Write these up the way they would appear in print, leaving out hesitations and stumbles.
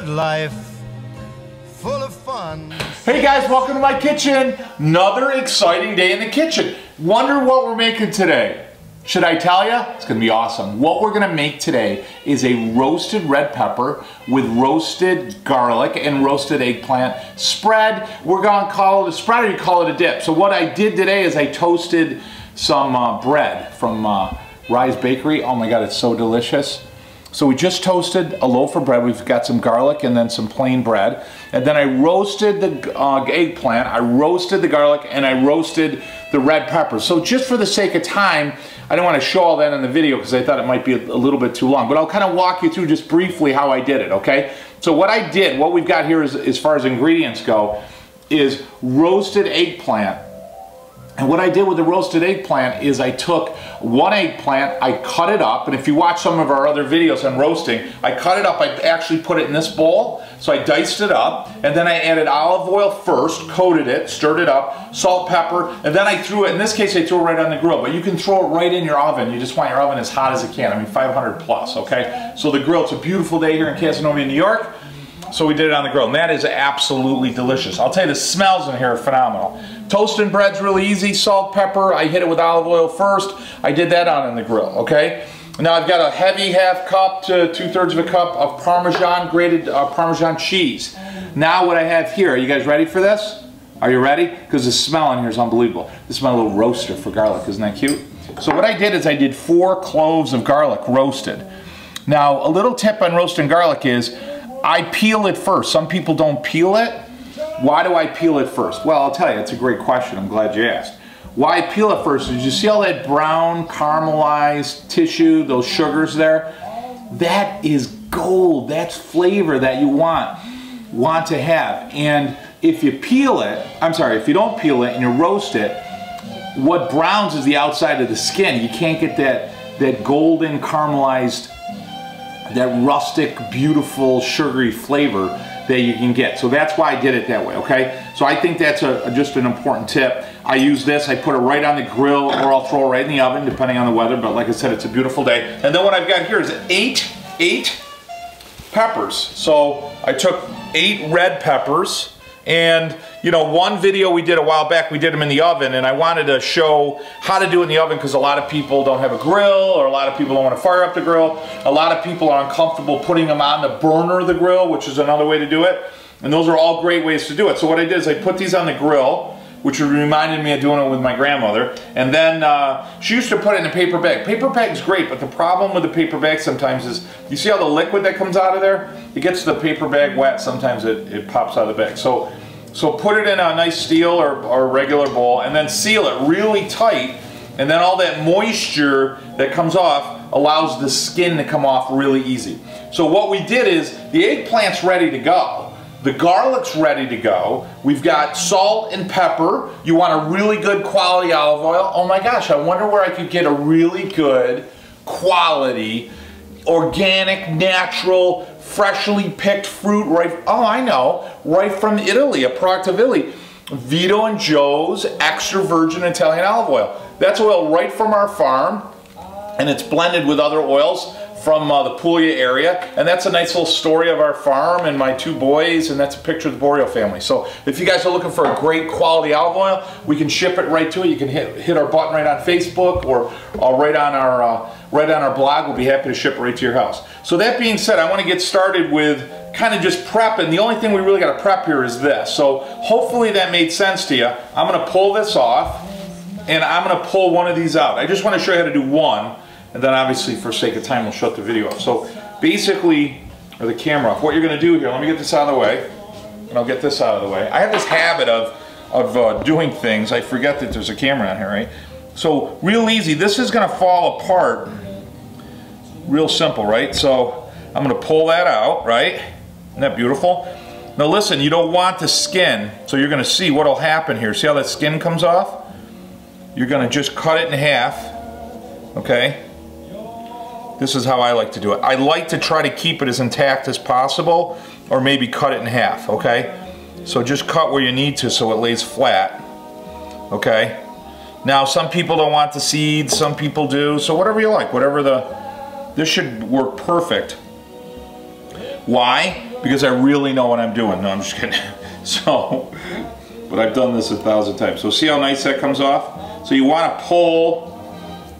good life, full of fun. Hey guys, welcome to my kitchen. Another exciting day in the kitchen. Wonder what we're making today. Should I tell you? It's gonna be awesome. What we're gonna make today is a roasted red pepper with roasted garlic and roasted eggplant spread. We're gonna call it a spread, or you call it a dip. So what I did today is I toasted some bread from Rise Bakery. Oh my God, it's so delicious. So we just toasted a loaf of bread. We've got some garlic and then some plain bread. And then I roasted the eggplant, I roasted the garlic, and I roasted the red pepper. So just for the sake of time, I don't want to show all that in the video because I thought it might be a little bit too long. But I'll kind of walk you through just briefly how I did it, okay? So what I did, what we've got here is, as far as ingredients go, is roasted eggplant. And what I did with the roasted eggplant is I took one eggplant, I cut it up, and if you watch some of our other videos on roasting, I cut it up, I actually put it in this bowl, so I diced it up, and then I added olive oil first, coated it, stirred it up, salt, pepper, and then I threw it, in this case I threw it right on the grill, but you can throw it right in your oven. You just want your oven as hot as it can, I mean 500 plus, okay? So the grill, it's a beautiful day here in Casanova, New York. So we did it on the grill, and that is absolutely delicious. I'll tell you, the smells in here are phenomenal. Toasting bread's really easy, salt, pepper, I hit it with olive oil first. I did that on in the grill, okay? Now I've got a heavy half cup to 2/3 of a cup of Parmesan, grated Parmesan cheese. Now what I have here, are you guys ready for this? Are you ready? Because the smell in here is unbelievable. This is my little roaster for garlic, isn't that cute? So what I did is I did 4 cloves of garlic roasted. Now a little tip on roasting garlic is, I peel it first. Some people don't peel it. Why do I peel it first? Well, I'll tell you, it's a great question. I'm glad you asked. Why I peel it first is, you see all that brown caramelized tissue, those sugars there? That is gold. That's flavor that you want to have. And if you peel it, I'm sorry, if you don't peel it and you roast it, what browns is the outside of the skin. You can't get that golden caramelized, that rustic, beautiful, sugary flavor that you can get. So that's why I did it that way, okay? So I think that's just an important tip. I use this, I put it right on the grill, or I'll throw it right in the oven, depending on the weather, but like I said, it's a beautiful day. And then what I've got here is eight peppers. So I took 8 red peppers, and you know, one video we did a while back, we did them in the oven, and I wanted to show how to do it in the oven because a lot of people don't have a grill, or a lot of people don't want to fire up the grill. A lot of people are uncomfortable putting them on the burner of the grill, which is another way to do it. And those are all great ways to do it. So what I did is I put these on the grill, which reminded me of doing it with my grandmother. And then she used to put it in a paper bag. Paper bag's great, but the problem with the paper bag sometimes is, you see all the liquid that comes out of there? It gets the paper bag wet, sometimes it pops out of the bag. So put it in a nice steel or regular bowl, and then seal it really tight, and then all that moisture that comes off allows the skin to come off really easy. So what we did is, the eggplant's ready to go. The garlic's ready to go. We've got salt and pepper. You want a really good quality olive oil. Oh my gosh, I wonder where I could get a really good quality, organic, natural, freshly picked fruit right, oh I know, right from Italy, a product of Italy. Vito and Joe's extra virgin Italian olive oil. That's oil right from our farm, and it's blended with other oils from the Puglia area, and that's a nice little story of our farm and my 2 boys, and that's a picture of the Boreal family. So if you guys are looking for a great quality olive oil, we can ship it right to it. You can hit our button right on Facebook, or right on our blog. We'll be happy to ship it right to your house. So that being said, I want to get started with kind of just prepping. The only thing we really got to prep here is this. So hopefully that made sense to you. I'm going to pull this off, and I'm going to pull one of these out. I just want to show you how to do one. And then obviously, for sake of time, we'll shut the video off. So basically, or the camera off, what you're going to do here, let me get this out of the way, and I'll get this out of the way. I have this habit of doing things. I forget that there's a camera on here, right? So real easy, this is going to fall apart real simple, right? So I'm going to pull that out, right? Isn't that beautiful? Now listen, you don't want the skin, so you're going to see what will happen here. See how that skin comes off? You're going to just cut it in half, okay? This is how I like to do it. I like to try to keep it as intact as possible, or maybe cut it in half, okay? So just cut where you need to so it lays flat, okay? Now some people don't want the seeds, some people do, so whatever you like, this should work perfect. Why? because I really know what I'm doing. No, I'm just kidding. So, but I've done this 1,000 times. So see how nice that comes off? So you want to pull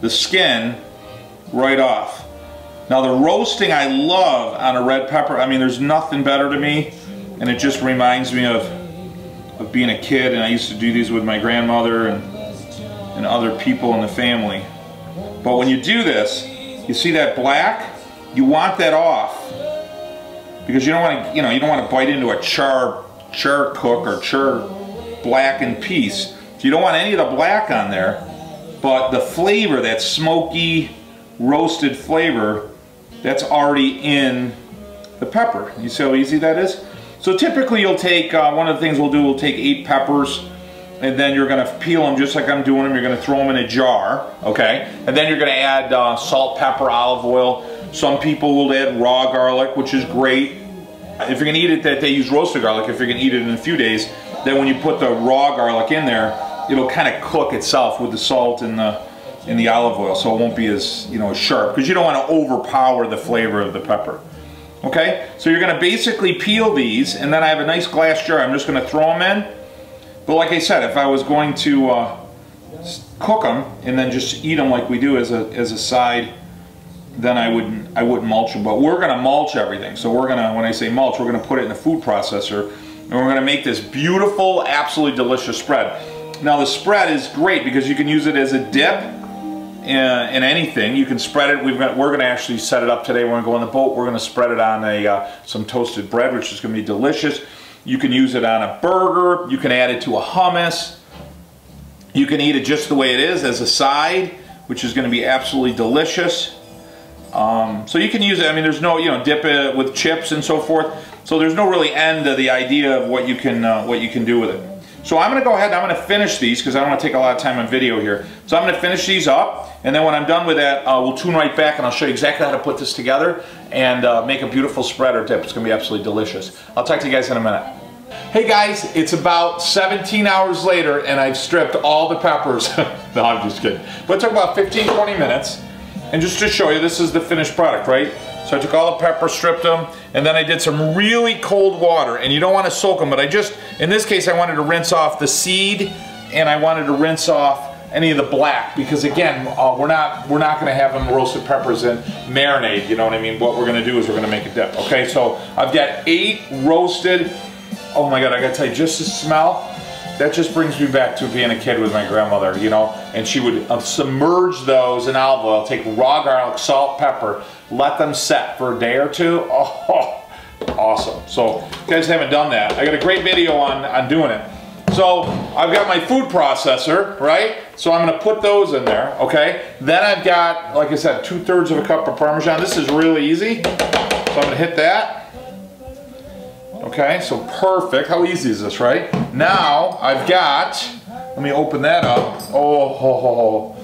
the skin right off. Now the roasting I love on a red pepper, I mean there's nothing better to me, and it just reminds me of being a kid, and I used to do these with my grandmother and other people in the family. But when you do this, you see that black? You want that off, because you don't want to, you don't want to bite into a char cook or char blackened piece. So you don't want any of the black on there, but the flavor, that smoky roasted flavor, that's already in the pepper. You see how easy that is? So typically you'll take, one of the things we'll do, we'll take 8 peppers, and then you're going to peel them just like I'm doing them. You're going to throw them in a jar, okay? And then you're going to add salt, pepper, olive oil. Some people will add raw garlic, which is great. If you're going to eat it, that they use roasted garlic, if you're going to eat it in a few days, then when you put the raw garlic in there, it'll kind of cook itself with the salt and the olive oil, so it won't be as, as sharp, because you don't want to overpower the flavor of the pepper. Okay, so you're going to basically peel these, and then I have a nice glass jar. I'm just going to throw them in. But like I said, if I was going to cook them and then just eat them like we do as a side, then I wouldn't mulch them. But we're going to mulch everything. So we're going to, when I say mulch, we're going to put it in a food processor, and we're going to make this beautiful, absolutely delicious spread. Now the spread is great because you can use it as a dip in anything. You can spread it. We're going to actually set it up today. We're going to go on the boat. We're going to spread it on some toasted bread, which is going to be delicious. You can use it on a burger. You can add it to a hummus. You can eat it just the way it is as a side, which is going to be absolutely delicious. So you can use it. I mean, there's no, dip it with chips and so forth. So there's no really end to the idea of what you can do with it. So I'm going to go ahead and I'm going to finish these because I don't want to take a lot of time on video here. So I'm going to finish these up, and then when I'm done with that, we'll tune right back and I'll show you exactly how to put this together and make a beautiful spread or dip. It's going to be absolutely delicious. I'll talk to you guys in a minute. Hey guys, it's about 17 hours later and I've stripped all the peppers. No, I'm just kidding. But it took about 15-20 minutes. And just to show you, this is the finished product, right? So I took all the peppers, stripped them, and then I did some really cold water. And you don't want to soak them, but in this case, I wanted to rinse off the seed, and I wanted to rinse off any of the black, because again, we're not going to have them roasted peppers in marinade, you know what I mean? What we're going to do is we're going to make a dip, okay? So I've got 8 roasted, oh my God, I got to tell you, just the smell, that just brings me back to being a kid with my grandmother, and she would submerge those in olive oil, take raw garlic, salt, pepper, let them set for a day or two. Oh, awesome. So if you guys haven't done that, I got a great video on doing it. So I've got my food processor, right? So I'm going to put those in there, okay? Then I've got, like I said, 2/3 of a cup of Parmesan. This is really easy. So I'm going to hit that. Okay, so perfect. How easy is this, right? Now I've got, let me open that up. Oh,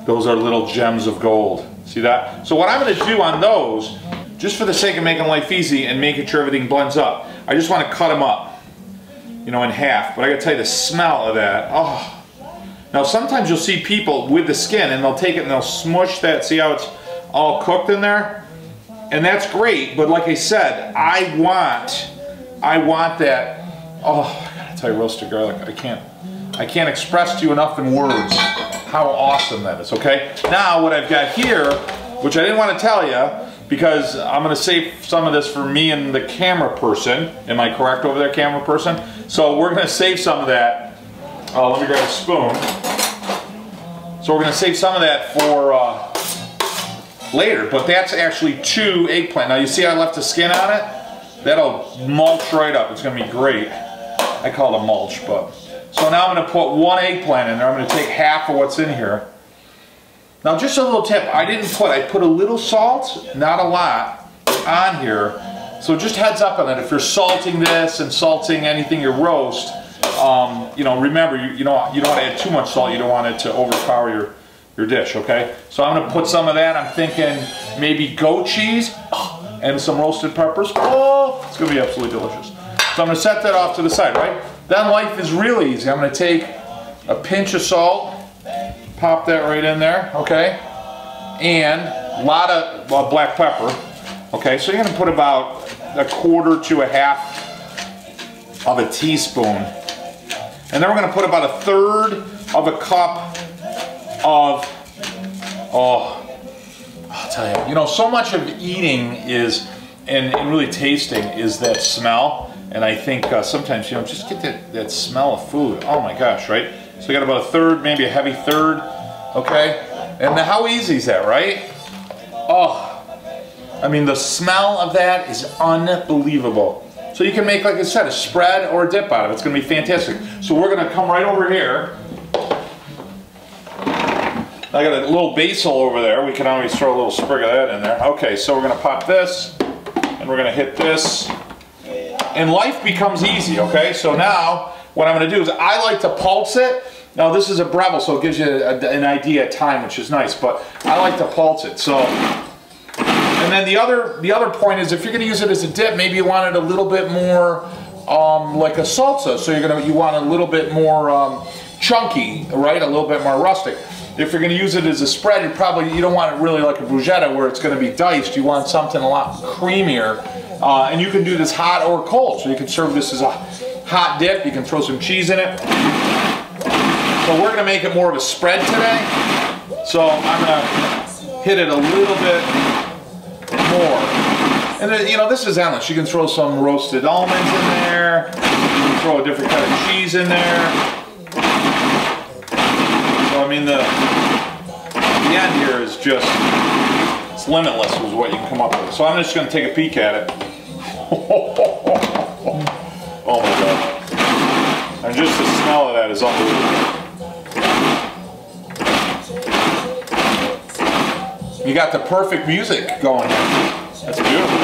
those are little gems of gold. See that? So what I'm going to do on those, just for the sake of making life easy and making sure everything blends up, I just want to cut them up, in half. But I got to tell you, the smell of that, oh. Now sometimes you'll see people with the skin and they'll take it and they'll smush that. See how it's all cooked in there? And that's great, but like I said, I want that, oh, I gotta tell you, roasted garlic, I can't express to you enough in words how awesome that is, okay? Now what I've got here, which I didn't want to tell you, because I'm gonna save some of this for me and the camera person. Am I correct over there, camera person? So we're gonna save some of that. Let me grab a spoon. So we're gonna save some of that for later, but that's actually 2 eggplant. Now you see I left the skin on it? That'll mulch right up. It's going to be great. I call it a mulch, but. So now I'm going to put 1 eggplant in there. I'm going to take half of what's in here. Now just a little tip. I put a little salt, not a lot, on here. So just heads up on it. If you're salting this and salting anything you roast, remember, you don't want to add too much salt. You don't want it to overpower your dish, okay? So I'm going to put some of that. I'm thinking maybe goat cheese. And some roasted peppers. Oh, it's going to be absolutely delicious. So I'm going to set that off to the side, right? Then life is really easy. I'm going to take a pinch of salt, pop that right in there, okay? And a lot of black pepper. Okay, so you're going to put about 1/4 to 1/2 of a teaspoon. And then we're gonna put about 1/3 of a cup of, I'll tell you, you know, so much of eating is, and really tasting is that smell. And I think sometimes, you know, just get that smell of food. Oh my gosh, right? So we got about 1/3, maybe a heavy 1/3, okay? And how easy is that, right? Oh, I mean, the smell of that is unbelievable. So you can make, like I said, a spread or a dip out of it. It's gonna be fantastic. So we're gonna come right over here. I got a little basil over there. We can always throw a little sprig of that in there. Okay, so we're gonna pop this, and we're gonna hit this, and life becomes easy, okay? So now, what I'm gonna do is I like to pulse it. Now this is a Breville, so it gives you an idea of time, which is nice, but I like to pulse it. So, and then the other point is if you're gonna use it as a dip, maybe you want it a little bit more like a salsa. So you want a little bit more chunky, right? A little bit more rustic. If you're going to use it as a spread, you don't want it really like a bruschetta where it's going to be diced. You want something a lot creamier. And you can do this hot or cold. So you can serve this as a hot dip. You can throw some cheese in it. So we're going to make it more of a spread today. So I'm going to hit it a little bit more. And then, you know, this is endless. You can throw some roasted almonds in there. You can throw a different kind of cheese in there. I mean, the end here is just, it's limitless is what you can come up with. So I'm just going to take a peek at it. Oh my God. And just the smell of that is unbelievable. You got the perfect music going here. That's beautiful.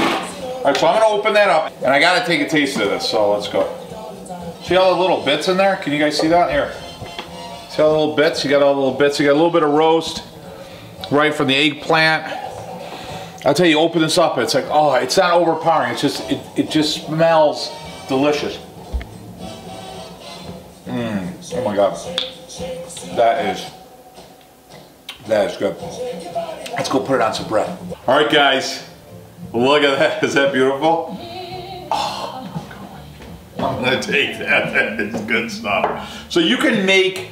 All right, so I'm going to open that up, and I got to take a taste of this, so let's go. See all the little bits in there? Can you guys see that? Here. See all the little bits? You got all the little bits. You got a little bit of roast right from the eggplant. I'll tell you, open this up. It's like, oh, it's not overpowering. It's just, it just smells delicious. Oh my God. That is good. Let's go put it on some bread. All right, guys. Look at that. Is that beautiful? Oh, I'm gonna take that. That is good stuff. So you can make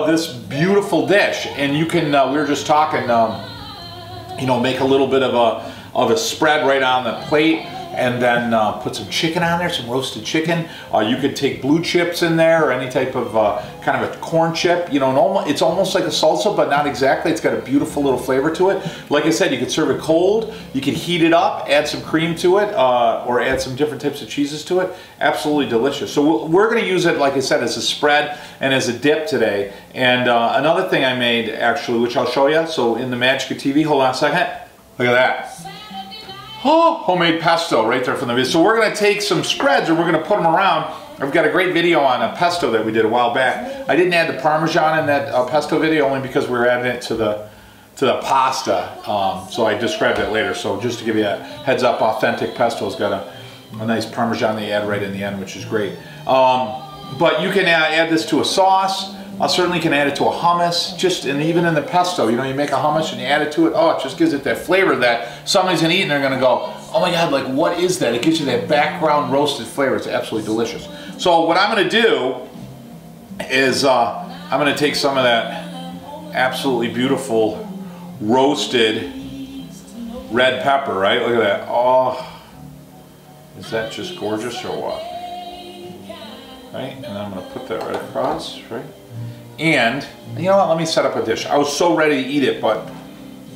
this beautiful dish, and you can, we were just talking, you know, make a little bit of a spread right on the plate, and then put some chicken on there, some roasted chicken. You could take blue chips in there, or any type of kind of a corn chip. You know, it's almost like a salsa, but not exactly. It's got a beautiful little flavor to it. Like I said, you could serve it cold. You could heat it up, add some cream to it, or add some different types of cheeses to it. Absolutely delicious. So we're going to use it, like I said, as a spread and as a dip today. And another thing I made, actually, which I'll show you. So in the Magic of TV, hold on a second. Look at that. Oh, homemade pesto right there from the video. So we're going to take some spreads and we're going to put them around. I've got a great video on a pesto that we did a while back. I didn't add the Parmesan in that pesto video only because we were adding it to the pasta. So I described that later. So just to give you a heads up, authentic pesto's got a nice Parmesan they add right in the end, which is great. But you can add this to a sauce. I certainly can add it to a hummus, and even in the pesto, you know, you make a hummus and you add it to it. Oh, it just gives it that flavor that somebody's gonna eat and they're gonna go, oh my God, like what is that? It gives you that background roasted flavor. It's absolutely delicious. So what I'm gonna do is I'm gonna take some of that absolutely beautiful roasted red pepper, right? Look at that. Oh, is that just gorgeous or what? Right, and I'm gonna put that right across, right? And you know what, let me set up a dish. I was so ready to eat it, but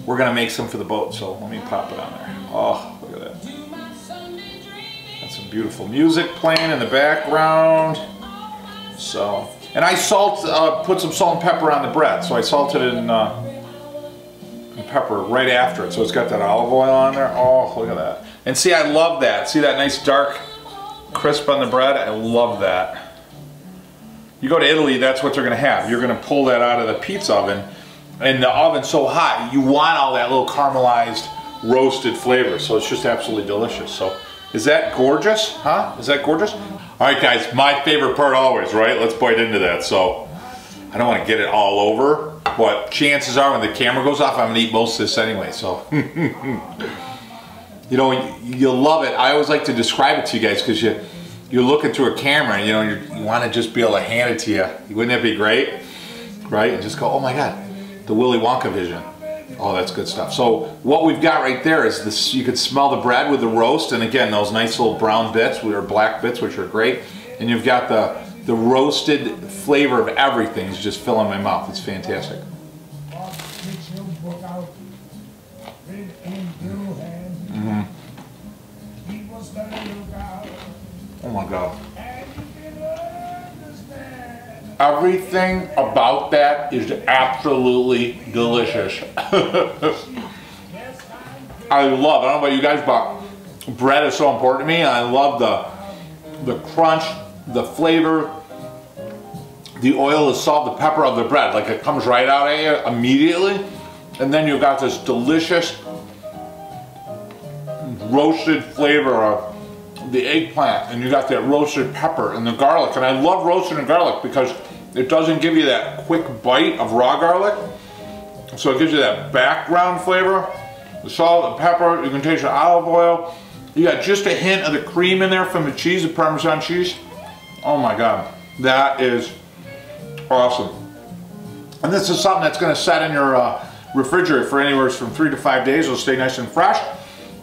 we're gonna make some for the boat, so let me pop it on there. Oh, look at that. Got some beautiful music playing in the background. So, and I put some salt and pepper on the bread, so I salted it in pepper right after it, so it's got that olive oil on there. Oh, look at that. And see, I love that. See that nice dark crisp on the bread? I love that. You go to Italy, that's what they're going to have. You're going to pull that out of the pizza oven, and the oven's so hot, you want all that little caramelized, roasted flavor, so it's just absolutely delicious. So, is that gorgeous? Huh? Is that gorgeous? All right, guys, my favorite part always, right? Let's bite into that. So, I don't want to get it all over, but chances are when the camera goes off, I'm going to eat most of this anyway, so. You know, you'll love it. I always like to describe it to you guys because you're looking through a camera and you want to just be able to hand it to you. Wouldn't that be great? Right? And just go, oh my God, the Willy Wonka vision. Oh, that's good stuff. So what we've got right there is this. You could smell the bread with the roast, and again, those nice little brown bits or black bits, which are great. And you've got the roasted flavor of everything is just filling my mouth. It's fantastic. Oh my God. Everything about that is absolutely delicious. I love it. I don't know about you guys, but bread is so important to me. I love the crunch, the flavor, the oil, the salt, the pepper of the bread. Like it comes right out at you immediately. And then you've got this delicious roasted flavor of the eggplant, and you got that roasted pepper and the garlic. And I love roasting the garlic because it doesn't give you that quick bite of raw garlic. So it gives you that background flavor. The salt, the pepper, you can taste the olive oil. You got just a hint of the cream in there from the cheese, the Parmesan cheese. Oh my God, that is awesome. And this is something that's gonna set in your refrigerator for anywhere from 3 to 5 days. It'll stay nice and fresh.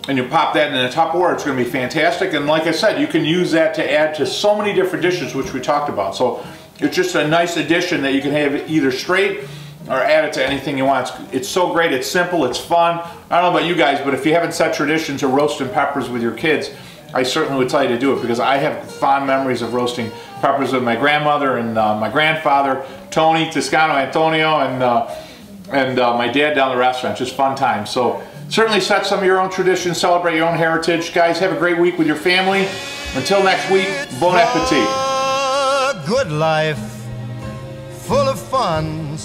And you pop that in a Tupperware, it's going to be fantastic. And like I said, you can use that to add to so many different dishes, which we talked about. So it's just a nice addition that you can have either straight or add it to anything you want. It's so great, it's simple, it's fun. I don't know about you guys, but if you haven't set traditions of roasting peppers with your kids, I certainly would tell you to do it, because I have fond memories of roasting peppers with my grandmother and my grandfather, Tony, Toscano, Antonio, and my dad down the restaurant. Just fun times. So certainly set some of your own traditions, celebrate your own heritage. Guys, have a great week with your family. Until next week, bon appetit. A good life, full of fun.